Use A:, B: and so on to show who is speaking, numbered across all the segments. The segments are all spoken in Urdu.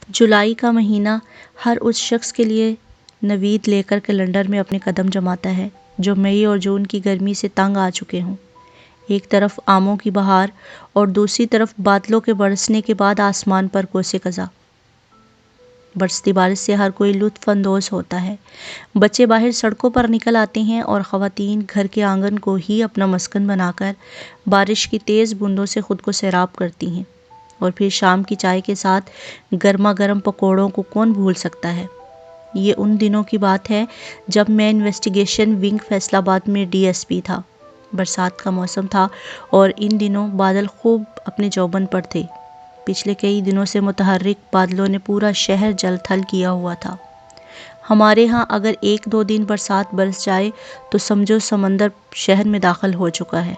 A: جولائی کا مہینہ ہر اس شخص کے لیے نوید لے کر کیلنڈر میں اپنے قدم جماتا ہے جو مئی اور جون کی گرمی سے تنگ آ چکے ہوں۔ ایک طرف آموں کی بہار اور دوسری طرف بادلوں کے برسنے کے بعد آسمان پر کوسے قزا۔ برستی بارش سے ہر کوئی لطف اندوز ہوتا ہے۔ بچے باہر سڑکوں پر نکل آتے ہیں اور خواتین گھر کے آنگن کو ہی اپنا مسکن بنا کر بارش کی تیز بوندوں سے خود کو سیراب کرتی ہیں۔ اور پھر شام کی چائے کے ساتھ گرما گرم پکوڑوں کو کون بھول سکتا ہے۔ یہ ان دنوں کی بات ہے جب میں انویسٹیگیشن ونگ فیصل آباد میں ڈی ایس پی تھا۔ برسات کا موسم تھا اور ان دنوں بادل خوب اپنے جوبن پر تھے۔ پچھلے کئی دنوں سے متحرک بادلوں نے پورا شہر جل تھل کیا ہوا تھا۔ ہمارے ہاں اگر ایک دو دن برسات برس جائے تو سمجھو سمندر شہر میں داخل ہو چکا ہے۔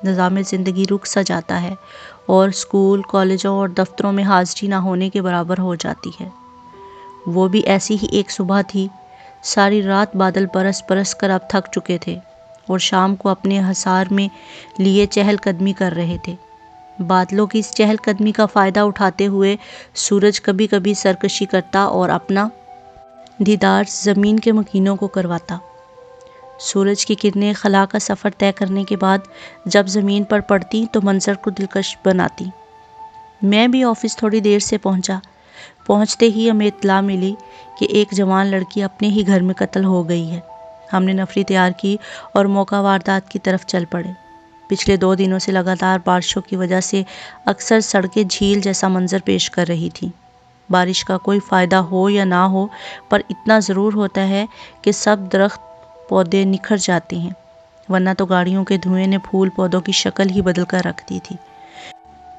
A: نظام زندگی رک سا جاتا ہے اور اسکول، کالجوں اور دفتروں میں حاضری نہ ہونے کے برابر ہو جاتی ہے۔ وہ بھی ایسی ہی ایک صبح تھی۔ ساری رات بادل برس برس کر اب تھک چکے تھے اور شام کو اپنے حصار میں لیے چہل قدمی کر رہے تھے۔ بادلوں کی اس چہل قدمی کا فائدہ اٹھاتے ہوئے سورج کبھی کبھی سرکشی کرتا اور اپنا دیدار زمین کے مکینوں کو کرواتا۔ سورج کی کرنیں خلا کا سفر طے کرنے کے بعد جب زمین پر پڑتی تو منظر کو دلکش بناتی۔ میں بھی آفس تھوڑی دیر سے پہنچا۔ پہنچتے ہی ہمیں اطلاع ملی کہ ایک جوان لڑکی اپنے ہی گھر میں قتل ہو گئی ہے۔ ہم نے نفری تیار کی اور موقع واردات کی طرف چل پڑے۔ پچھلے 2 دنوں سے لگاتار بارشوں کی وجہ سے اکثر سڑکیں جھیل جیسا منظر پیش کر رہی تھیں۔ بارش کا کوئی فائدہ ہو یا نہ ہو پر اتنا ضرور ہوتا ہے کہ سب درخت پودے نکھر جاتے ہیں، ورنہ تو گاڑیوں کے دھوئیں نے پھول پودوں کی شکل ہی بدل کر رکھ دی تھی۔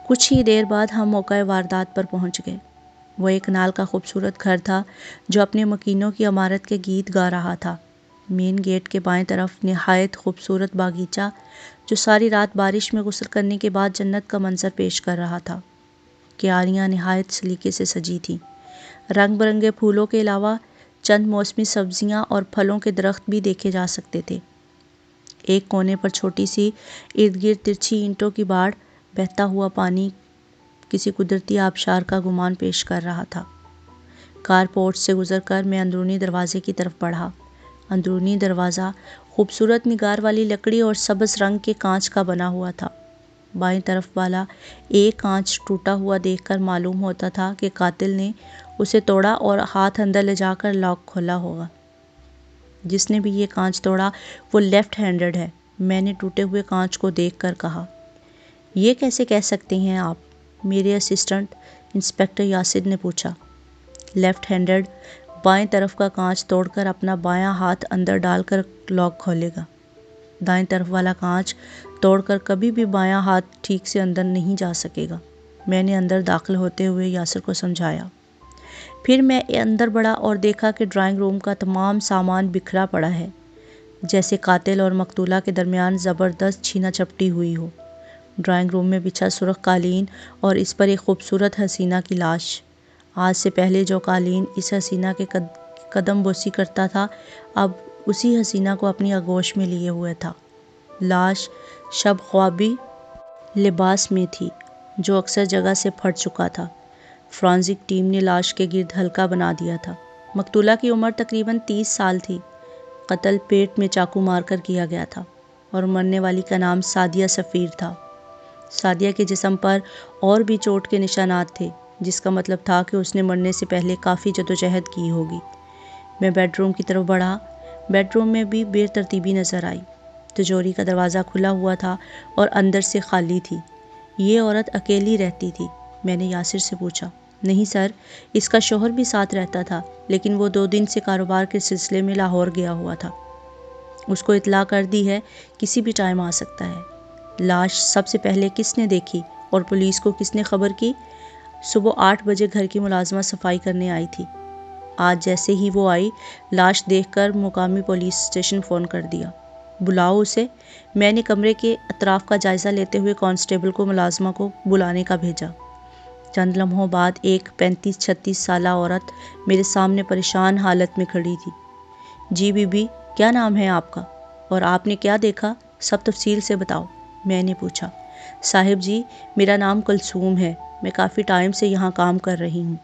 A: کچھ ہی دیر بعد ہم موقع واردات پر پہنچ گئے۔ وہ ایک نال کا خوبصورت گھر تھا جو اپنے مکینوں کی عمارت کے گیت گا رہا تھا۔ مین گیٹ کے بائیں طرف نہایت خوبصورت باغیچہ جو ساری رات بارش میں غسل کرنے کے بعد جنت کا منظر پیش کر رہا تھا۔ کیاریاں نہایت سلیقے سے سجی تھیں۔ رنگ برنگے پھولوں کے علاوہ چند موسمی سبزیاں اور پھلوں کے درخت بھی دیکھے جا سکتے تھے۔ ایک کونے پر چھوٹی سی ارد گرد ترچھی اینٹوں کی باڑ، بہتا ہوا پانی کسی قدرتی آبشار کا گمان پیش کر رہا تھا۔ کار پورٹ سے گزر کر میں اندرونی دروازے کی طرف بڑھا۔ اندرونی دروازہ خوبصورت نگار والی لکڑی اور سبز رنگ کے کانچ کا بنا ہوا تھا۔ بائیں طرف والا ایک کانچ ٹوٹا ہوا دیکھ کر معلوم ہوتا تھا کہ قاتل نے اسے توڑا اور ہاتھ اندر لے جا کر لاک کھولا ہوگا۔ جس نے بھی یہ کانچ توڑا وہ لیفٹ ہینڈڈ ہے، میں نے ٹوٹے ہوئے کانچ کو دیکھ کر کہا۔ یہ کیسے کہہ سکتے ہیں آپ؟ میرے اسسٹنٹ انسپکٹر یاسر نے پوچھا۔ لیفٹ ہینڈڈ بائیں طرف کا کانچ توڑ کر اپنا بایاں ہاتھ اندر ڈال کر لاک کھولے گا۔ دائیں طرف والا کانچ توڑ کر کبھی بھی بایاں ہاتھ ٹھیک سے اندر نہیں جا سکے گا، میں نے اندر داخل ہوتے ہوئے یاسر کو سمجھایا۔ پھر میں اندر بڑھا اور دیکھا کہ ڈرائنگ روم کا تمام سامان بکھرا پڑا ہے، جیسے قاتل اور مقتولہ کے درمیان زبردست چھینا جھپٹی ہوئی ہو۔ ڈرائنگ روم میں بچھا سرخ قالین اور اس پر ایک خوبصورت حسینہ کی لاش۔ آج سے پہلے جو قالین اس حسینہ کے قدم بوسی کرتا تھا اب اسی حسینہ کو اپنی آغوش میں لیے ہوئے تھا۔ لاش شب خوابی لباس میں تھی جو اکثر جگہ سے پھٹ چکا تھا۔ فورینسک ٹیم نے لاش کے گرد حلقہ بنا دیا تھا۔ مقتولہ کی عمر تقریباً 30 سال تھی۔ قتل پیٹ میں چاقو مار کر کیا گیا تھا اور مرنے والی کا نام سعدیہ سفیر تھا۔ سعدیہ کے جسم پر اور بھی چوٹ کے نشانات تھے، جس کا مطلب تھا کہ اس نے مرنے سے پہلے کافی جدوجہد کی ہوگی۔ میں بیڈ روم کی طرف بڑھا۔ بیڈ روم میں بھی بے ترتیبی نظر آئی۔ تجوری کا دروازہ کھلا ہوا تھا اور اندر سے خالی تھی۔ یہ عورت اکیلی رہتی تھی؟ میں نے یاسر سے پوچھا۔ نہیں سر، اس کا شوہر بھی ساتھ رہتا تھا، لیکن وہ 2 دن سے کاروبار کے سلسلے میں لاہور گیا ہوا تھا۔ اس کو اطلاع کر دی ہے، کسی بھی ٹائم آ سکتا ہے۔ لاش سب سے پہلے کس نے دیکھی اور پولیس کو کس نے خبر کی؟ صبح 8 بجے گھر کی ملازمہ صفائی کرنے آئی تھی۔ آج جیسے ہی وہ آئی، لاش دیکھ کر مقامی پولیس اسٹیشن فون کر دیا۔ بلاؤ اسے۔ میں نے کمرے کے اطراف کا جائزہ لیتے ہوئے کانسٹیبل کو ملازمہ کو بلانے کا بھیجا۔ چند لمحوں بعد ایک 35-36 سالہ عورت میرے سامنے پریشان حالت میں کھڑی تھی۔ جی بی بی، کیا نام ہے آپ کا اور آپ نے کیا دیکھا؟ سب تفصیل سے بتاؤ، میں نے پوچھا۔ صاحب جی، میرا نام کلثوم ہے، میں کافی ٹائم سے یہاں کام کر رہی ہوں۔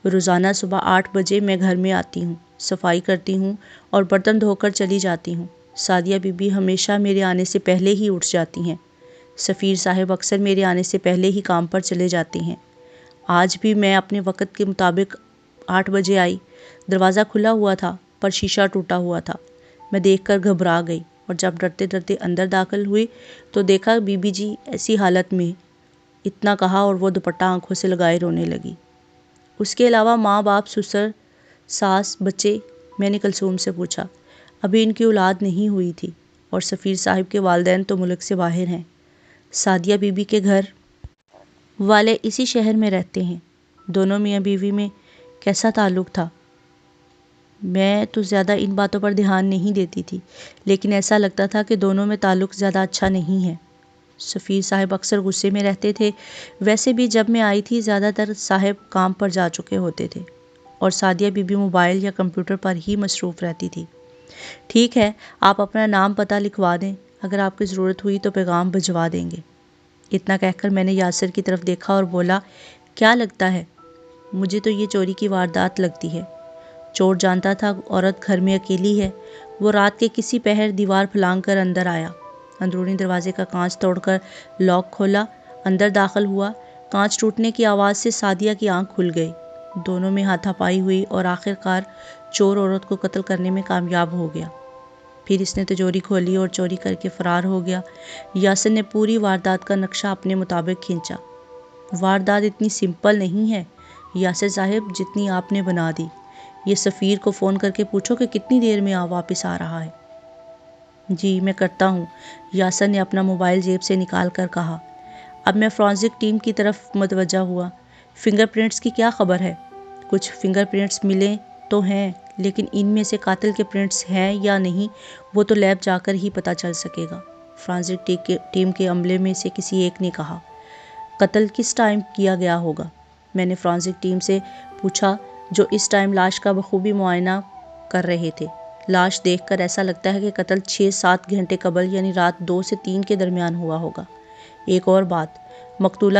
A: روزانہ صبح 8 بجے میں گھر میں آتی ہوں، صفائی کرتی ہوں اور برتن دھو کر چلی جاتی ہوں۔ سعدیہ بی بی ہمیشہ میرے آنے سے پہلے ہی اٹھ جاتی ہیں۔ سفیر صاحب اکثر میرے آنے سے پہلے ہی کام پر چلے جاتے ہیں۔ آج بھی میں اپنے وقت کے مطابق 8 بجے آئی۔ دروازہ کھلا ہوا تھا پر شیشہ ٹوٹا ہوا تھا۔ میں دیکھ کر گھبرا گئی اور جب ڈرتے ڈرتے اندر داخل ہوئی تو دیکھا بی بی جی ایسی حالت میں۔ اتنا کہا اور وہ دوپٹہ آنکھوں سے لگائے رونے لگی۔ اس کے علاوہ ماں باپ، سسر، ساس، بچے؟ میں نے کلثوم سے پوچھا۔ ابھی ان کی اولاد نہیں ہوئی تھی اور سفیر صاحب کے والدین تو ملک سے باہر ہیں۔ سعدیہ بی بی کے گھر والے اسی شہر میں رہتے ہیں۔ دونوں میاں بیوی میں کیسا تعلق تھا؟ میں تو زیادہ ان باتوں پر دھیان نہیں دیتی تھی، لیکن ایسا لگتا تھا کہ دونوں میں تعلق زیادہ اچھا نہیں ہے۔ سفیر صاحب اکثر غصے میں رہتے تھے۔ ویسے بھی جب میں آئی تھی زیادہ تر صاحب کام پر جا چکے ہوتے تھے اور سعدیہ بی بی موبائل یا کمپیوٹر پر ہی مصروف رہتی تھی۔ ٹھیک ہے، آپ اپنا نام پتہ لکھوا دیں، اگر آپ کی ضرورت ہوئی تو پیغام بھجوا دیں گے۔ اتنا کہہ کر میں نے یاسر کی طرف دیکھا اور بولا، کیا لگتا ہے؟ مجھے تو یہ چوری کی واردات لگتی ہے۔ چور جانتا تھا عورت گھر میں اکیلی ہے۔ وہ رات کے کسی پہر دیوار پھلانگ کر اندر آیا، اندرونی دروازے کا کانچ توڑ کر لاک کھولا، اندر داخل ہوا۔ کانچ ٹوٹنے کی آواز سے سعدیہ کی آنکھ کھل گئی۔ دونوں میں ہاتھا پائی ہوئی اور آخر کار چور عورت کو قتل کرنے میں کامیاب ہو گیا۔ پھر اس نے تجوری کھولی اور چوری کر کے فرار ہو گیا۔ یاسر نے پوری واردات کا نقشہ اپنے مطابق کھینچا۔ واردات اتنی سمپل نہیں ہے یاسر صاحب جتنی آپ نے بنا دی۔ یہ سفیر کو فون کر کے پوچھو کہ کتنی دیر میں واپس آ رہا ہے۔ جی میں کرتا ہوں، یاسر نے اپنا موبائل جیب سے نکال کر کہا۔ اب میں فورنسک ٹیم کی طرف متوجہ ہوا۔ فنگر پرنٹس کی کیا خبر ہے؟ کچھ فنگر پرنٹس ملے تو ہیں، لیکن ان میں سے قاتل کے پرنٹس ہیں یا نہیں وہ تو لیب جا کر ہی پتہ چل سکے گا، فورنسک ٹیم کے عملے میں سے کسی ایک نے کہا۔ قتل کس ٹائم کیا گیا ہوگا؟ میں نے فورنسک ٹیم سے پوچھا جو اس ٹائم لاش کا بخوبی معائنہ کر رہے تھے۔ لاش دیکھ کر ایسا لگتا ہے کہ قتل 6-7 گھنٹے قبل یعنی رات 2 سے 3 کے درمیان ہوا ہوگا۔ ایک اور بات، مقتولہ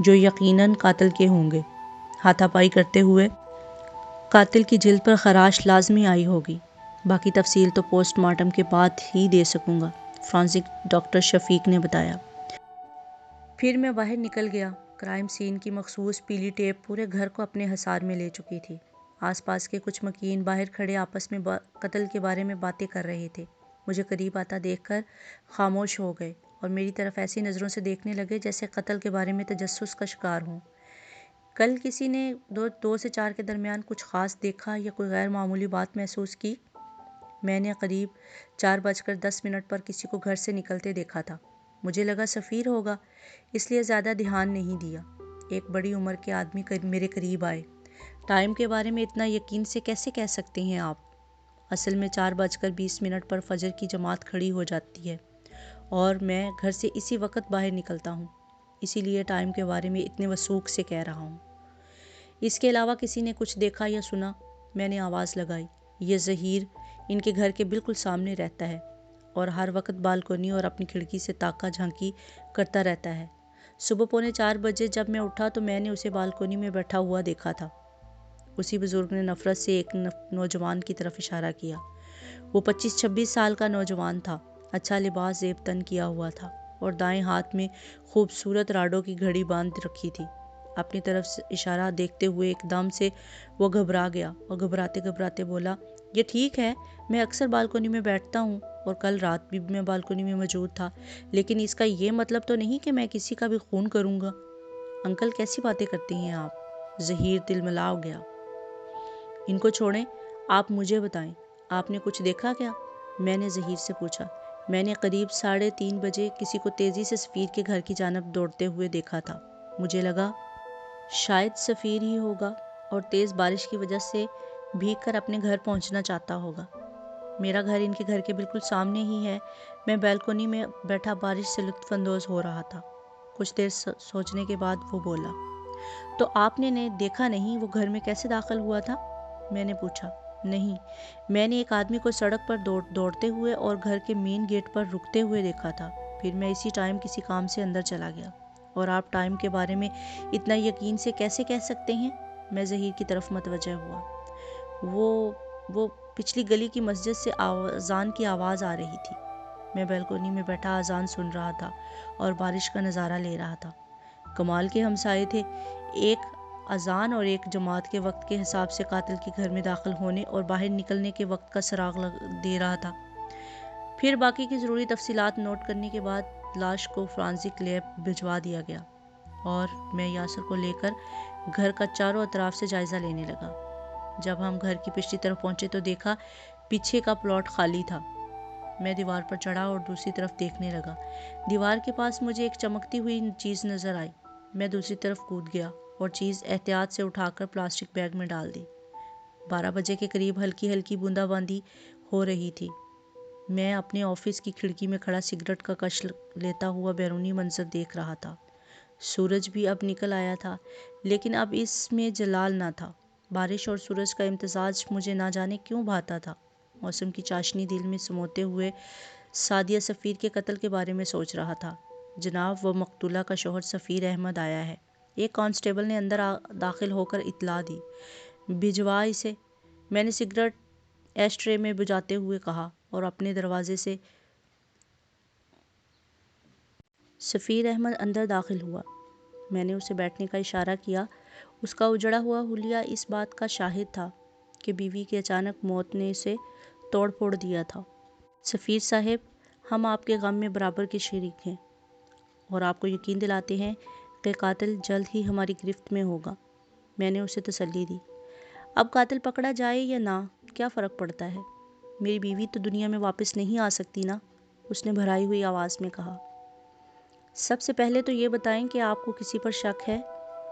A: جو یقیناً قاتل کے ہوں گے۔ ہاتھا پائی کرتے ہوئے قاتل کی جلد پر خراش لازمی آئی ہوگی۔ باقی تفصیل تو پوسٹ مارٹم کے بعد ہی دے سکوں گا، فورنسک ڈاکٹر شفیق نے بتایا۔ پھر میں باہر نکل گیا۔ کرائم سین کی مخصوص پیلی ٹیپ پورے گھر کو اپنے حصار میں لے چکی تھی۔ آس پاس کے کچھ مکین باہر کھڑے آپس میں قتل کے بارے میں باتیں کر رہے تھے۔ مجھے قریب آتا دیکھ کر خاموش ہو گئے اور میری طرف ایسی نظروں سے دیکھنے لگے جیسے قتل کے بارے میں تجسس کا شکار ہوں۔ کل کسی نے 2 سے 4 کے درمیان کچھ خاص دیکھا یا کوئی غیر معمولی بات محسوس کی؟ میں نے قریب 4:10 پر کسی کو گھر سے نکلتے دیکھا تھا۔ مجھے لگا سفیر ہوگا، اس لیے زیادہ دھیان نہیں دیا۔ ایک بڑی عمر کے آدمی میرے قریب آئے۔ ٹائم کے بارے میں اتنا یقین سے کیسے کہہ سکتے ہیں آپ؟ اصل میں 4:20 پر فجر کی جماعت کھڑی ہو جاتی ہے اور میں گھر سے اسی وقت باہر نکلتا ہوں، اسی لیے ٹائم کے بارے میں اتنے وثوق سے کہہ رہا ہوں۔ اس کے علاوہ کسی نے کچھ دیکھا یا سنا؟ میں نے آواز لگائی۔ یہ ظہیر ان کے گھر کے بالکل سامنے رہتا ہے اور ہر وقت بالکونی اور اپنی کھڑکی سے تاکہ جھانکی کرتا رہتا ہے۔ صبح 3:45 بجے جب میں اٹھا تو میں نے اسے بالکونی میں بیٹھا ہوا دیکھا تھا۔ اسی بزرگ نے نفرت سے ایک نوجوان کی طرف اشارہ کیا۔ وہ 25-26 سال کا نوجوان تھا، اچھا لباس زیب تن کیا ہوا تھا اور دائیں ہاتھ میں خوبصورت راڈوں کی گھڑی باندھ رکھی تھی۔ اپنی طرف اشارہ دیکھتے ہوئے ایک دم سے وہ گھبرا گیا اور گھبراتے گھبراتے بولا، یہ ٹھیک ہے، میں اکثر بالکونی میں بیٹھتا ہوں اور کل رات بھی میں بالکونی میں موجود تھا، لیکن اس کا یہ مطلب تو نہیں کہ میں کسی کا بھی خون کروں گا۔ انکل کیسی باتیں کرتی ہیں آپ؟ ظہیر تلملا ہو گیا۔ ان کو چھوڑیں، آپ مجھے بتائیں، آپ نے کچھ دیکھا کیا؟ میں نے ظہیر سے پوچھا۔ میں نے قریب 3:30 بجے کسی کو تیزی سے سفیر کے گھر کی جانب دوڑتے ہوئے دیکھا تھا۔ مجھے لگا شاید سفیر ہی ہوگا اور تیز بارش کی وجہ سے بھیگ کر اپنے گھر پہنچنا چاہتا ہوگا۔ میرا گھر ان کے گھر کے بالکل سامنے ہی ہے۔ میں بالکونی میں بیٹھا بارش سے لطف اندوز ہو رہا تھا۔ کچھ دیر سوچنے کے بعد وہ بولا، تو آپ نے دیکھا نہیں وہ گھر میں کیسے داخل ہوا تھا؟ میں نے پوچھا۔ نہیں، میں نے ایک آدمی کو سڑک پر دوڑتے ہوئے اور گھر کے مین گیٹ پر رکتے ہوئے دیکھا تھا، پھر میں اسی ٹائم کسی کام سے اندر چلا گیا۔ اور آپ ٹائم کے بارے میں اتنا یقین سے کیسے کہہ سکتے ہیں؟ میں ظہیر کی طرف متوجہ ہوا۔ وہ پچھلی گلی کی مسجد سے اذان کی آواز آ رہی تھی۔ میں بیلکونی میں بیٹھا اذان سن رہا تھا اور بارش کا نظارہ لے رہا تھا۔ کمال کے ہمسائے تھے، ایک اذان اور ایک جماعت کے وقت کے حساب سے قاتل کے گھر میں داخل ہونے اور باہر نکلنے کے وقت کا سراغ دے رہا تھا۔ پھر باقی کی ضروری تفصیلات نوٹ کرنے کے بعد لاش کو فورینسک لیب بھجوا دیا گیا اور میں یاسر کو لے کر گھر کا چاروں اطراف سے جائزہ لینے لگا۔ جب ہم گھر کی پچھلی طرف پہنچے تو دیکھا پیچھے کا پلاٹ خالی تھا۔ میں دیوار پر چڑھا اور دوسری طرف دیکھنے لگا۔ دیوار کے پاس مجھے ایک چمکتی ہوئی چیز نظر آئی۔ میں دوسری طرف کود گیا اور چیز احتیاط سے اٹھا کر پلاسٹک بیگ میں ڈال دی۔ 12 بجے کے قریب ہلکی ہلکی بوندا باندی ہو رہی تھی۔ میں اپنے آفس کی کھڑکی میں کھڑا سگریٹ کا کش لیتا ہوا بیرونی منظر دیکھ رہا تھا۔ سورج بھی اب نکل آیا تھا، لیکن اب اس میں جلال نہ تھا۔ بارش اور سورج کا امتزاج مجھے نہ جانے کیوں بھاتا تھا۔ موسم کی چاشنی دل میں سموتے ہوئے سعدیہ سفیر کے قتل کے بارے میں سوچ رہا تھا۔ جناب، وہ مقتولہ کا شوہر سفیر احمد آیا ہے، ایک کانسٹیبل نے اندر داخل ہو کر اطلاع دی۔ بھجوا اسے، میں نے سگریٹ ایش ٹرے میں بجھاتے ہوئے کہا اور اپنے دروازے سے۔ سفیر احمد اندر داخل ہوا۔ میں نے اسے بیٹھنے کا اشارہ کیا۔ اس کا اجڑا ہوا حلیہ اس بات کا شاہد تھا کہ بیوی کی اچانک موت نے اسے توڑ پھوڑ دیا تھا۔ سفیر صاحب، ہم آپ کے غم میں برابر کے شریک ہیں اور آپ کو یقین دلاتے ہیں کہ قاتل جلد ہی ہماری گرفت میں ہوگا۔ میں نے اسے تسلی دی۔ اب قاتل پکڑا جائے یا نہ، کیا فرق پڑتا ہے؟ میری بیوی تو دنیا میں واپس نہیں آ سکتی نا، اس نے بھرائی ہوئی آواز میں کہا۔ سب سے پہلے تو یہ بتائیں کہ آپ کو کسی پر شک ہے،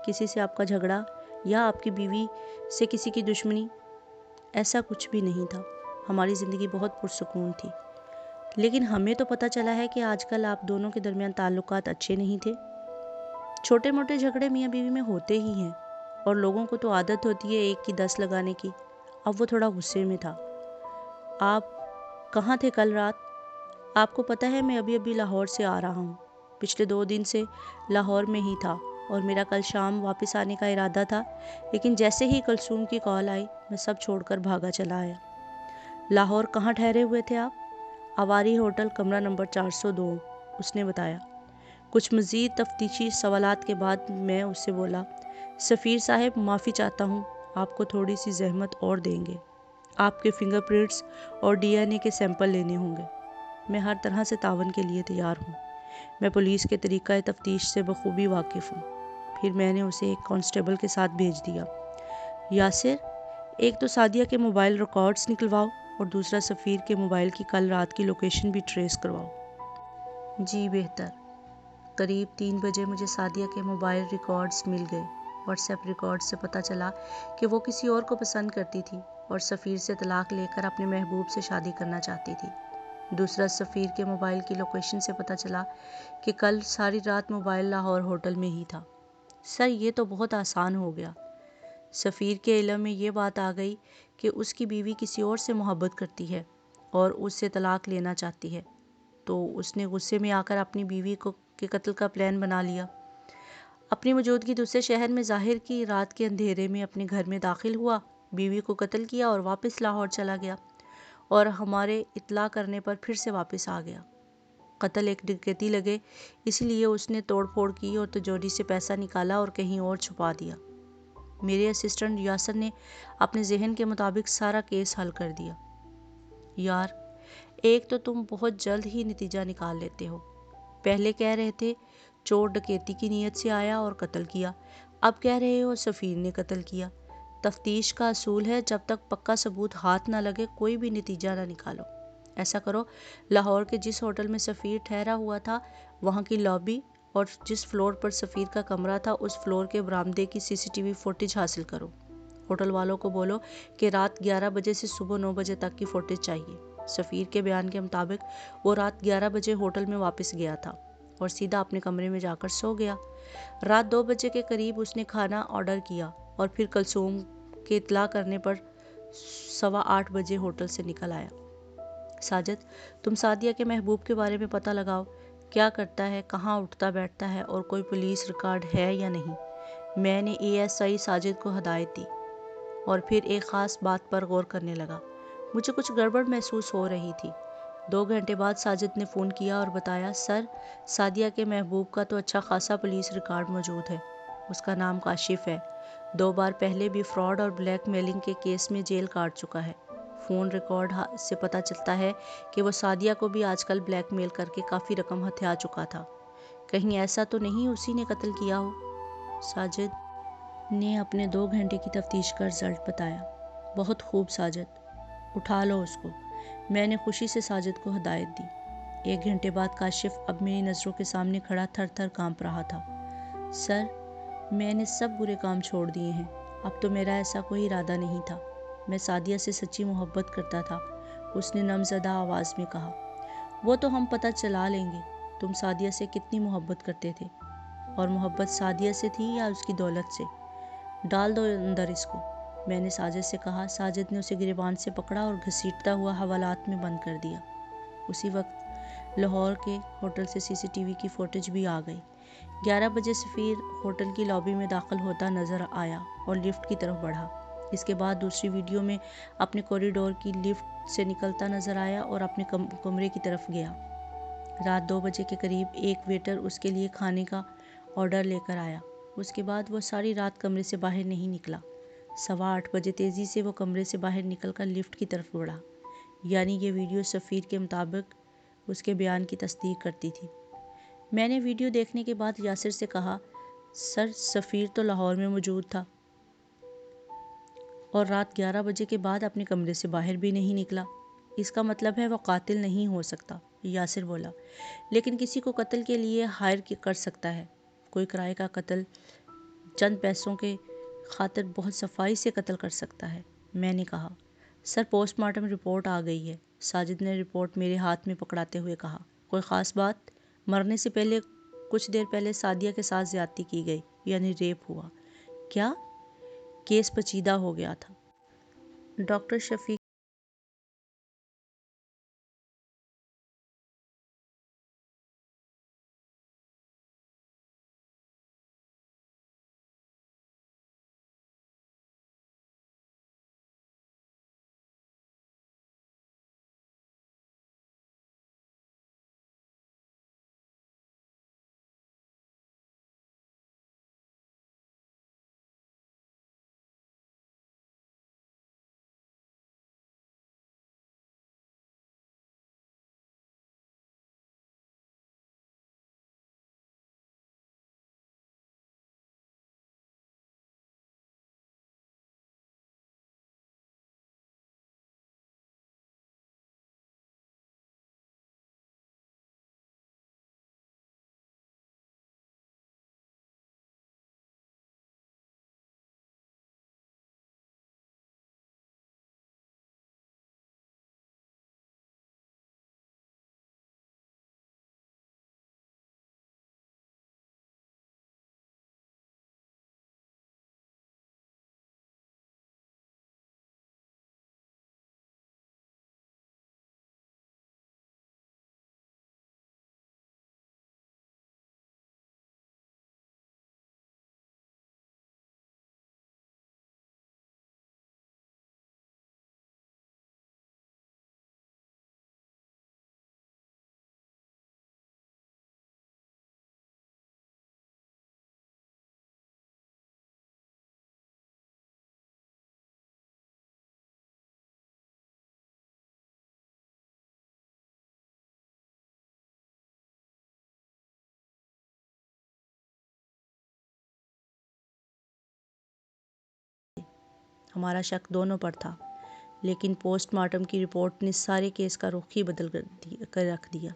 A: کسی سے آپ کا جھگڑا یا آپ کی بیوی سے کسی کی دشمنی؟ ایسا کچھ بھی نہیں تھا، ہماری زندگی بہت پرسکون تھی۔ لیکن ہمیں تو پتہ چلا ہے کہ آج کل آپ دونوں کے درمیان تعلقات اچھے نہیں تھے۔ چھوٹے موٹے جھگڑے میاں بیوی میں ہوتے ہی ہیں اور لوگوں کو تو عادت ہوتی ہے ایک کی 10 لگانے کی۔ اب وہ تھوڑا غصے میں تھا۔ آپ کہاں تھے کل رات؟ آپ کو پتہ ہے میں ابھی لاہور سے آ رہا ہوں۔ پچھلے 2 دن سے لاہور میں ہی تھا اور میرا کل شام واپس آنے کا ارادہ تھا، لیکن جیسے ہی کلثوم کی کال آئی میں سب چھوڑ کر بھاگا چلا آیا۔ لاہور کہاں ٹھہرے ہوئے تھے آپ؟ آواری ہوٹل، کمرہ نمبر 402، اس نے بتایا۔ کچھ مزید تفتیشی سوالات کے بعد میں اس سے بولا، سفیر صاحب معافی چاہتا ہوں، آپ کو تھوڑی سی زحمت اور دیں گے۔ آپ کے فنگر پرنٹس اور DNA کے سیمپل لینے ہوں گے۔ میں ہر طرح سے تعاون کے لیے تیار ہوں، میں پولیس کے طریقہ تفتیش سے بخوبی واقف ہوں۔ پھر میں نے اسے ایک کانسٹیبل کے ساتھ بھیج دیا۔ یاسر، ایک تو سعدیہ کے موبائل ریکارڈز نکلواؤ اور دوسرا سفیر کے موبائل کی کل رات کی لوکیشن بھی ٹریس کرواؤ۔ جی بہتر۔ قریب 3 بجے مجھے سعدیہ کے موبائل ریکارڈز مل گئے۔ واٹس ایپ ریکارڈ سے پتہ چلا کہ وہ کسی اور کو پسند کرتی تھی اور سفیر سے طلاق لے کر اپنے محبوب سے شادی کرنا چاہتی تھی۔ دوسرا، سفیر کے موبائل کی لوکیشن سے پتہ چلا کہ کل ساری رات موبائل لاہور ہوٹل میں ہی تھا۔ سر، یہ تو بہت آسان ہو گیا۔ سفیر کے علم میں یہ بات آ گئی کہ اس کی بیوی کسی اور سے محبت کرتی ہے اور اس سے طلاق لینا چاہتی ہے، تو اس نے غصے میں آ کر اپنی بیوی کے قتل کا پلان بنا لیا۔ اپنی موجودگی دوسرے شہر میں ظاہر کی، رات کے اندھیرے میں اپنے گھر میں داخل ہوا، بیوی کو قتل کیا اور واپس لاہور چلا گیا اور ہمارے اطلاع کرنے پر پھر سے واپس آ گیا۔ قتل ایک ڈکیتی لگے، اس لیے اس نے توڑ پھوڑ کی اور تجوری سے پیسہ نکالا اور کہیں اور چھپا دیا۔ میرے اسسٹنٹ یاسر نے اپنے ذہن کے مطابق سارا کیس حل کر دیا۔ یار، ایک تو تم بہت جلد ہی نتیجہ نکال لیتے ہو۔ پہلے کہہ رہے تھے چور ڈکیتی کی نیت سے آیا اور قتل کیا، اب کہہ رہے ہو سفیر نے قتل کیا۔ تفتیش کا اصول ہے جب تک پکا ثبوت ہاتھ نہ لگے کوئی بھی نتیجہ نہ نکالو۔ ایسا کرو، لاہور کے جس ہوٹل میں سفیر ٹھہرا ہوا تھا وہاں کی لابی اور جس فلور پر سفیر کا کمرہ تھا اس فلور کے برآمدے کی CCTV فوٹیج حاصل کرو۔ ہوٹل والوں کو بولو کہ رات 11 بجے سے صبح 9 بجے تک کی فوٹیج چاہیے۔ سفیر کے بیان کے مطابق وہ رات 11 بجے ہوٹل میں واپس گیا تھا اور سیدھا اپنے کمرے میں جا کر سو گیا۔ رات 2 بجے کے قریب اس نے کھانا آرڈر کیا اور پھر کلثوم کے اطلاع کرنے پر 8:15 بجے ہوٹل سے نکل آیا۔ ساجد، تم سعدیہ کے محبوب کے بارے میں پتہ لگاؤ کیا کرتا ہے، کہاں اٹھتا بیٹھتا ہے اور کوئی پولیس ریکارڈ ہے یا نہیں۔ میں نے ASI ساجد کو ہدایت دی اور پھر ایک خاص بات پر غور کرنے لگا۔ مجھے کچھ گڑبڑ محسوس ہو رہی تھی۔ 2 گھنٹے بعد ساجد نے فون کیا اور بتایا، سر، سعدیہ کے محبوب کا تو اچھا خاصا پولیس ریکارڈ موجود ہے۔ اس کا نام کاشف ہے، 2 بار پہلے بھی فراڈ اور بلیک میلنگ کے کیس میں جیل کاٹ چکا ہے۔ فون ریکارڈ سے پتہ چلتا ہے کہ وہ سعدیہ کو بھی آج کل بلیک میل کر کے کافی رقم ہتھیا چکا تھا۔ کہیں ایسا تو نہیں اسی نے قتل کیا ہو؟ ساجد نے اپنے 2 گھنٹے کی تفتیش کا رزلٹ بتایا۔ بہت خوب ساجد، اٹھا لو اس کو۔ میں نے خوشی سے ساجد کو ہدایت دی۔ 1 گھنٹے بعد کاشف اب میری نظروں کے سامنے کھڑا تھر تھر کانپ رہا تھا۔ سر، میں نے سب برے کام چھوڑ دیے ہیں، اب تو میرا ایسا کوئی ارادہ نہیں تھا۔ میں سعدیہ سے سچی محبت کرتا تھا، اس نے نم زدہ آواز میں کہا۔ وہ تو ہم پتہ چلا لیں گے، تم سعدیہ سے کتنی محبت کرتے تھے، اور محبت سعدیہ سے تھی یا اس کی دولت سے؟ ڈال دو اندر اس کو، میں نے ساجد سے کہا۔ ساجد نے اسے گریبان سے پکڑا اور گھسیٹتا ہوا حوالات میں بند کر دیا۔ اسی وقت لاہور کے ہوٹل سے CCTV کی فوٹیج بھی آ گئی۔ 11 بجے سفیر ہوٹل کی لابی میں داخل ہوتا نظر آیا اور لفٹ کی طرف بڑھا۔ اس کے بعد دوسری ویڈیو میں اپنے کوریڈور کی لفٹ سے نکلتا نظر آیا اور اپنے کمرے کی طرف گیا۔ رات 2 بجے کے قریب ایک ویٹر اس کے لیے کھانے کا آرڈر لے کر آیا۔ اس کے بعد وہ ساری رات کمرے سے باہر نہیں نکلا۔ 8:15 بجے تیزی سے وہ کمرے سے باہر نکل کر لفٹ کی طرف بڑھا۔ یعنی یہ ویڈیو سفیر کے مطابق اس کے بیان کی تصدیق کرتی تھی۔ میں نے ویڈیو دیکھنے کے بعد یاسر سے کہا، سر، سفیر تو لاہور میں موجود تھا اور رات 11 بجے کے بعد اپنے کمرے سے باہر بھی نہیں نکلا۔ اس کا مطلب ہے وہ قاتل نہیں ہو سکتا، یاسر بولا۔ لیکن کسی کو قتل کے لیے ہائر کر سکتا ہے۔ کوئی کرائے کا قتل چند پیسوں کے خاطر بہت صفائی سے قتل کر سکتا ہے، میں نے کہا۔ سر، پوسٹ مارٹم رپورٹ آ گئی ہے، ساجد نے رپورٹ میرے ہاتھ میں پکڑاتے ہوئے کہا۔ کوئی خاص بات؟ مرنے سے پہلے کچھ دیر پہلے سعدیہ کے ساتھ زیادتی کی گئی، یعنی ریپ ہوا۔ کیا؟ کیس پیچیدہ ہو گیا تھا۔ ڈاکٹر شفیق ہمارا شک دونوں پر تھا، لیکن پوسٹ مارٹم کی رپورٹ نے سارے کیس کا رخ ہی بدل کر رکھ دیا۔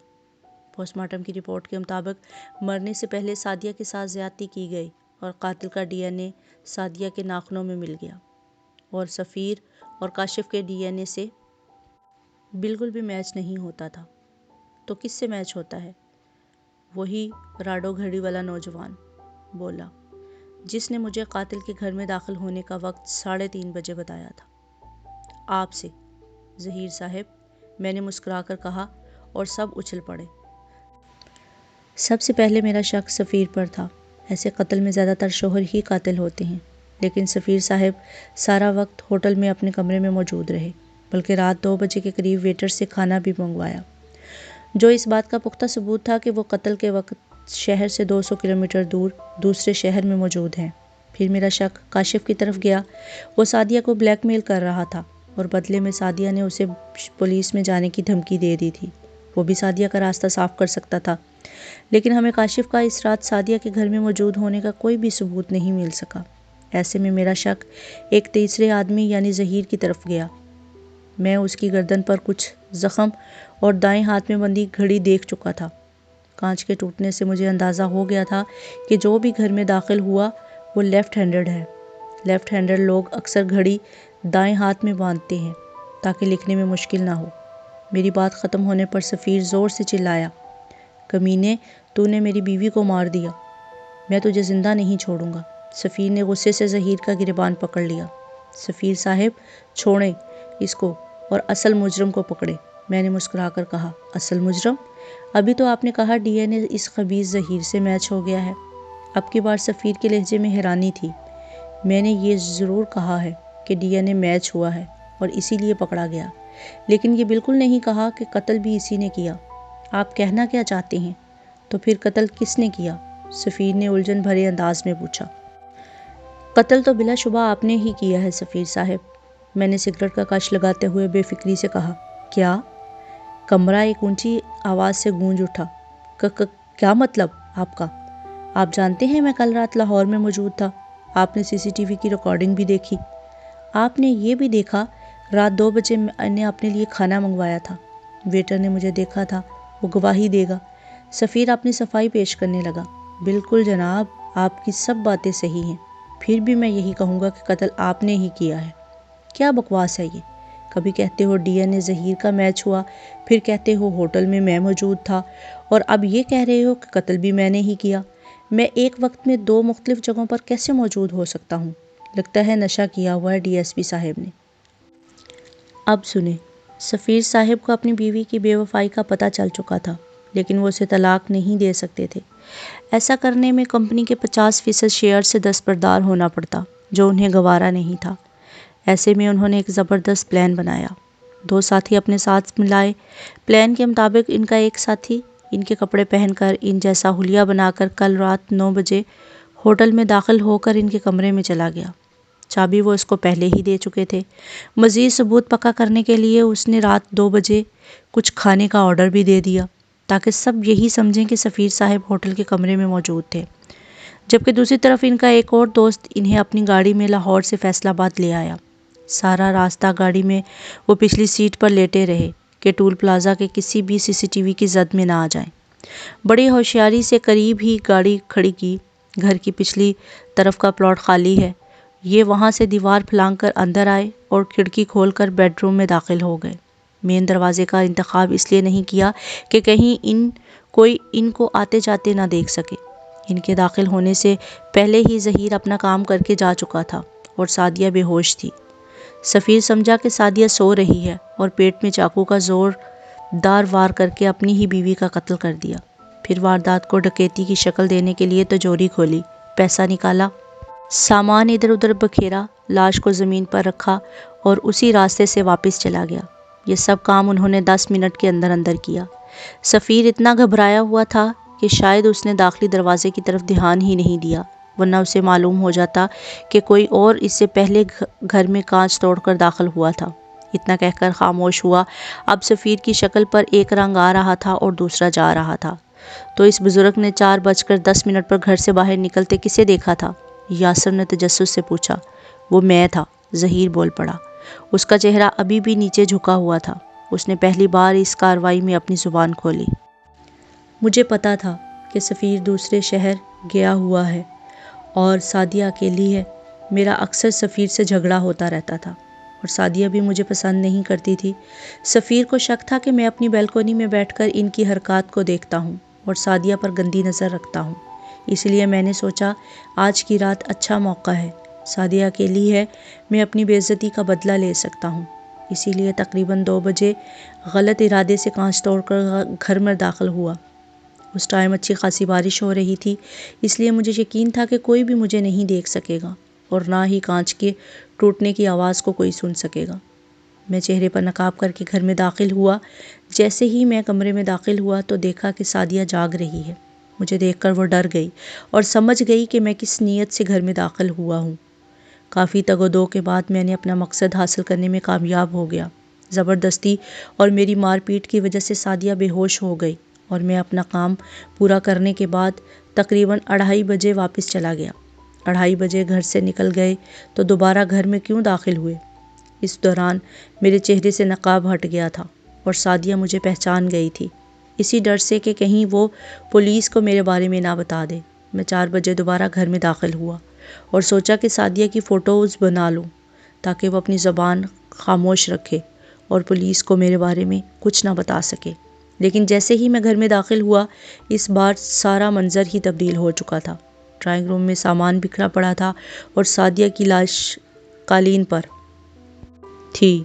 A: پوسٹ مارٹم کی رپورٹ کے مطابق مرنے سے پہلے سعدیہ کے ساتھ زیادتی کی گئی اور قاتل کا DNA سعدیہ کے ناخنوں میں مل گیا اور سفیر اور کاشف کے DNA سے بالکل بھی میچ نہیں ہوتا تھا۔ تو کس سے میچ ہوتا ہے؟ وہی راڈو گھڑی والا نوجوان بولا، جس نے مجھے قاتل کے گھر میں داخل ہونے کا وقت 3:30 بجے بتایا تھا۔ آپ سے، ظہیر صاحب، میں نے مسکرا کر کہا، اور سب اچھل پڑے۔ سب سے پہلے میرا شک سفیر پر تھا۔ ایسے قتل میں زیادہ تر شوہر ہی قاتل ہوتے ہیں، لیکن سفیر صاحب سارا وقت ہوٹل میں اپنے کمرے میں موجود رہے، بلکہ رات 2 بجے کے قریب ویٹر سے کھانا بھی منگوایا، جو اس بات کا پختہ ثبوت تھا کہ وہ قتل کے وقت شہر سے 200 کلومیٹر دور دوسرے شہر میں موجود ہیں۔ پھر میرا شک کاشف کی طرف گیا۔ وہ سعدیہ کو بلیک میل کر رہا تھا اور بدلے میں سعدیہ نے اسے پولیس میں جانے کی دھمکی دے دی تھی۔ وہ بھی سعدیہ کا راستہ صاف کر سکتا تھا، لیکن ہمیں کاشف کا اس رات سعدیہ کے گھر میں موجود ہونے کا کوئی بھی ثبوت نہیں مل سکا۔ ایسے میں میرا شک ایک تیسرے آدمی یعنی ظہیر کی طرف گیا۔ میں اس کی گردن پر کچھ زخم اور دائیں ہاتھ میں بندھی گھڑی دیکھ چکا تھا۔ کانچ کے ٹوٹنے سے مجھے اندازہ ہو گیا تھا کہ جو بھی گھر میں داخل ہوا وہ لیفٹ ہینڈڈ ہے۔ لیفٹ ہینڈڈ لوگ اکثر گھڑی دائیں ہاتھ میں باندھتے ہیں تاکہ لکھنے میں مشکل نہ ہو۔ میری بات ختم ہونے پر سفیر زور سے چلایا، کمینے، تو نے میری بیوی کو مار دیا، میں تجھے زندہ نہیں چھوڑوں گا۔ سفیر نے غصے سے ظہیر کا گریبان پکڑ لیا۔ سفیر صاحب چھوڑیں اس کو اور اصل مجرم کو پکڑیں، میں نے مسکرا کر کہا۔ اصل مجرم؟ ابھی تو آپ نے کہا ڈی این اے اس خبیث ظہیر سے میچ ہو گیا ہے۔ اب کی بار سفیر کے لہجے میں حیرانی تھی۔ میں نے یہ ضرور کہا ہے کہ ڈی این اے میچ ہوا ہے اور اسی لیے پکڑا گیا، لیکن یہ بالکل نہیں کہا کہ قتل بھی اسی نے کیا۔ آپ کہنا کیا چاہتے ہیں؟ تو پھر قتل کس نے کیا؟ سفیر نے الجھن بھرے انداز میں پوچھا۔ قتل تو بلا شبہ آپ نے ہی کیا ہے سفیر صاحب، میں نے سگریٹ کا کش لگاتے ہوئے بے فکری سے کہا۔ کیا؟ کمرہ ایک اونچی آواز سے گونج اٹھا۔ کیا مطلب آپ کا؟ آپ جانتے ہیں میں کل رات لاہور میں موجود تھا، آپ نے سی سی ٹی وی کی ریکارڈنگ بھی دیکھی، آپ نے یہ بھی دیکھا رات 2 بجے میں نے اپنے لیے کھانا منگوایا تھا، ویٹر نے مجھے دیکھا تھا، وہ گواہی دے گا۔ سفیر اپنی صفائی پیش کرنے لگا۔ بالکل جناب، آپ کی سب باتیں صحیح ہیں، پھر بھی میں یہی کہوں گا کہ قتل آپ نے ہی کیا ہے۔ کیا بکواس ہے یہ؟ کبھی کہتے ہو ڈی این اے ظہیر کا میچ ہوا، پھر کہتے ہو ہوٹل میں موجود تھا، اور اب یہ کہہ رہے ہو کہ قتل بھی میں نے ہی کیا۔ میں ایک وقت میں 2 مختلف جگہوں پر کیسے موجود ہو سکتا ہوں؟ لگتا ہے نشہ کیا ہوا ہے ڈی ایس پی صاحب نے۔ اب سنیں، سفیر صاحب کو اپنی بیوی کی بے وفائی کا پتہ چل چکا تھا، لیکن وہ اسے طلاق نہیں دے سکتے تھے۔ ایسا کرنے میں کمپنی کے 50% شیئر سے دستبردار ہونا پڑتا، جو انہیں گوارا نہیں تھا۔ ایسے میں انہوں نے ایک زبردست پلان بنایا۔ 2 ساتھی اپنے ساتھ ملائے۔ پلان کے مطابق ان کا ایک ساتھی ان کے کپڑے پہن کر، ان جیسا حلیہ بنا کر کل رات 9 بجے ہوٹل میں داخل ہو کر ان کے کمرے میں چلا گیا۔ چابی وہ اس کو پہلے ہی دے چکے تھے۔ مزید ثبوت پکا کرنے کے لیے اس نے رات 2 بجے کچھ کھانے کا آرڈر بھی دے دیا، تاکہ سب یہی سمجھیں کہ سفیر صاحب ہوٹل کے کمرے میں موجود تھے، جبکہ دوسری طرف ان کا ایک اور دوست انہیں اپنی گاڑی میں لاہور سے فیصل آباد لے آیا۔ سارا راستہ گاڑی میں وہ پچھلی سیٹ پر لیٹے رہے کہ ٹول پلازا کے کسی بھی سی سی ٹی وی کی زد میں نہ آ جائیں۔ بڑی ہوشیاری سے قریب ہی گاڑی کھڑی کی۔ گھر کی پچھلی طرف کا پلاٹ خالی ہے۔ یہ وہاں سے دیوار پھلانگ کر اندر آئے اور کھڑکی کھول کر بیڈ روم میں داخل ہو گئے۔ مین دروازے کا انتخاب اس لیے نہیں کیا کہ کہیں کوئی ان کو آتے جاتے نہ دیکھ سکے۔ ان کے داخل ہونے سے پہلے ہی ظہیر اپنا کام کر کے جا چکا تھا اور سعدیہ بے ہوش تھی۔ سفیر سمجھا کہ سعدیہ سو رہی ہے اور پیٹ میں چاقو کا زوردار وار کر کے اپنی ہی بیوی کا قتل کر دیا۔ پھر واردات کو ڈکیتی کی شکل دینے کے لیے تجوری کھولی، پیسہ نکالا، سامان ادھر ادھر بکھیرا، لاش کو زمین پر رکھا اور اسی راستے سے واپس چلا گیا۔ یہ سب کام انہوں نے 10 منٹ کے اندر اندر کیا۔ سفیر اتنا گھبرایا ہوا تھا کہ شاید اس نے داخلی دروازے کی طرف دھیان ہی نہیں دیا، ورنہ اسے معلوم ہو جاتا کہ کوئی اور اس سے پہلے گھر میں کانچ توڑ کر داخل ہوا تھا۔ اتنا کہہ کر خاموش ہوا۔ اب سفیر کی شکل پر ایک رنگ آ رہا تھا اور دوسرا جا رہا تھا۔ تو اس بزرگ نے 4:10 پر گھر سے باہر نکلتے کسے دیکھا تھا؟ یاسر نے تجسس سے پوچھا۔ وہ میں تھا، ظہیر بول پڑا۔ اس کا چہرہ ابھی بھی نیچے جھکا ہوا تھا۔ اس نے پہلی بار اس کارروائی میں اپنی زبان کھولی۔ مجھے پتا تھا کہ سفیر دوسرے شہر گیا ہوا ہے اور سعدیہ اکیلی ہے۔ میرا اکثر سفیر سے جھگڑا ہوتا رہتا تھا اور سعدیہ بھی مجھے پسند نہیں کرتی تھی۔ سفیر کو شک تھا کہ میں اپنی بیلکونی میں بیٹھ کر ان کی حرکات کو دیکھتا ہوں اور سعدیہ پر گندی نظر رکھتا ہوں، اس لیے میں نے سوچا آج کی رات اچھا موقع ہے، سعدیہ اکیلی ہے، میں اپنی بے عزتی کا بدلہ لے سکتا ہوں۔ اسی لیے تقریباً 2 بجے غلط ارادے سے کانچ توڑ کر گھر میں داخل ہوا۔ اس ٹائم اچھی خاصی بارش ہو رہی تھی، اس لیے مجھے یقین تھا کہ کوئی بھی مجھے نہیں دیکھ سکے گا اور نہ ہی کانچ کے ٹوٹنے کی آواز کو کوئی سن سکے گا۔ میں چہرے پر نقاب کر کے گھر میں داخل ہوا۔ جیسے ہی میں کمرے میں داخل ہوا تو دیکھا کہ سعدیہ جاگ رہی ہے۔ مجھے دیکھ کر وہ ڈر گئی اور سمجھ گئی کہ میں کس نیت سے گھر میں داخل ہوا ہوں۔ کافی تگ و دو کے بعد میں نے اپنا مقصد حاصل کرنے میں کامیاب ہو گیا۔ زبردستی اور میری مار پیٹ کی وجہ سے سعدیہ بے ہوش ہو گئی اور میں اپنا کام پورا کرنے کے بعد تقریباً 2:30 بجے واپس چلا گیا۔ 2:30 بجے گھر سے نکل گئے تو دوبارہ گھر میں کیوں داخل ہوئے؟ اس دوران میرے چہرے سے نقاب ہٹ گیا تھا اور سعدیہ مجھے پہچان گئی تھی، اسی ڈر سے کہ کہیں وہ پولیس کو میرے بارے میں نہ بتا دے۔ میں 4 بجے دوبارہ گھر میں داخل ہوا اور سوچا کہ سعدیہ کی فوٹوز بنا لوں تاکہ وہ اپنی زبان خاموش رکھے اور پولیس کو میرے بارے میں کچھ نہ بتا سکے۔ لیکن جیسے ہی میں گھر میں داخل ہوا، اس بار سارا منظر ہی تبدیل ہو چکا تھا۔ ڈرائنگ روم میں سامان بکھرا پڑا تھا اور سعدیہ کی لاش قالین پر تھی۔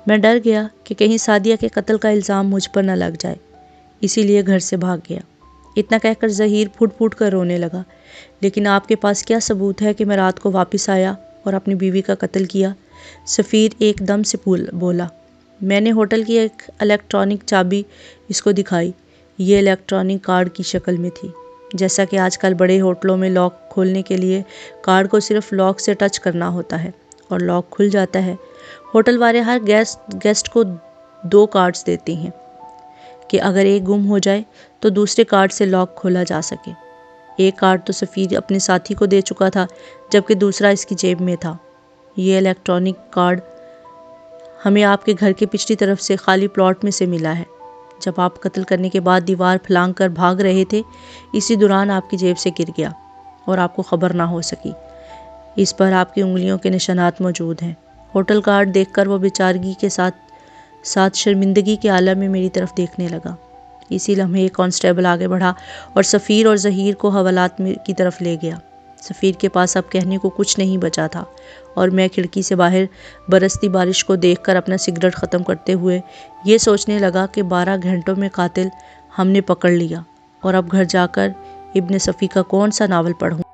A: میں ڈر گیا کہ کہیں سعدیہ کے قتل کا الزام مجھ پر نہ لگ جائے، اسی لیے گھر سے بھاگ گیا۔ اتنا کہہ کر ظہیر پھٹ پھٹ کر رونے لگا۔ لیکن آپ کے پاس کیا ثبوت ہے کہ میں رات کو واپس آیا اور اپنی بیوی کا قتل کیا؟ سفیر ایک دم سے بولا۔ میں نے ہوٹل کی ایک الیکٹرانک چابی اس کو دکھائی۔ یہ الیکٹرانک کارڈ کی شکل میں تھی، جیسا کہ آج کل بڑے ہوٹلوں میں لاک کھولنے کے لیے کارڈ کو صرف لاک سے ٹچ کرنا ہوتا ہے اور لاک کھل جاتا ہے۔ ہوٹل والے ہر گیسٹ کو 2 کارڈز دیتے ہیں کہ اگر ایک گم ہو جائے تو دوسرے کارڈ سے لاک کھولا جا سکے۔ ایک کارڈ تو سفیر اپنے ساتھی کو دے چکا تھا جبکہ دوسرا اس کی جیب میں تھا۔ یہ الیکٹرانک کارڈ ہمیں آپ کے گھر کے پچھلی طرف سے خالی پلاٹ میں سے ملا ہے۔ جب آپ قتل کرنے کے بعد دیوار پھلانگ کر بھاگ رہے تھے، اسی دوران آپ کی جیب سے گر گیا اور آپ کو خبر نہ ہو سکی۔ اس پر آپ کی انگلیوں کے نشانات موجود ہیں۔ ہوٹل کارڈ دیکھ کر وہ بیچارگی کے ساتھ شرمندگی کے عالم میں میری طرف دیکھنے لگا۔ اسی لمحے ایک کانسٹیبل آگے بڑھا اور سفیر اور ظہیر کو حوالات کی طرف لے گیا۔ سفیر کے پاس اب کہنے کو کچھ نہیں بچا تھا اور میں کھڑکی سے باہر برستی بارش کو دیکھ کر اپنا سگریٹ ختم کرتے ہوئے یہ سوچنے لگا کہ 12 گھنٹوں میں قاتل ہم نے پکڑ لیا اور اب گھر جا کر ابن صفی کا کون سا ناول پڑھوں۔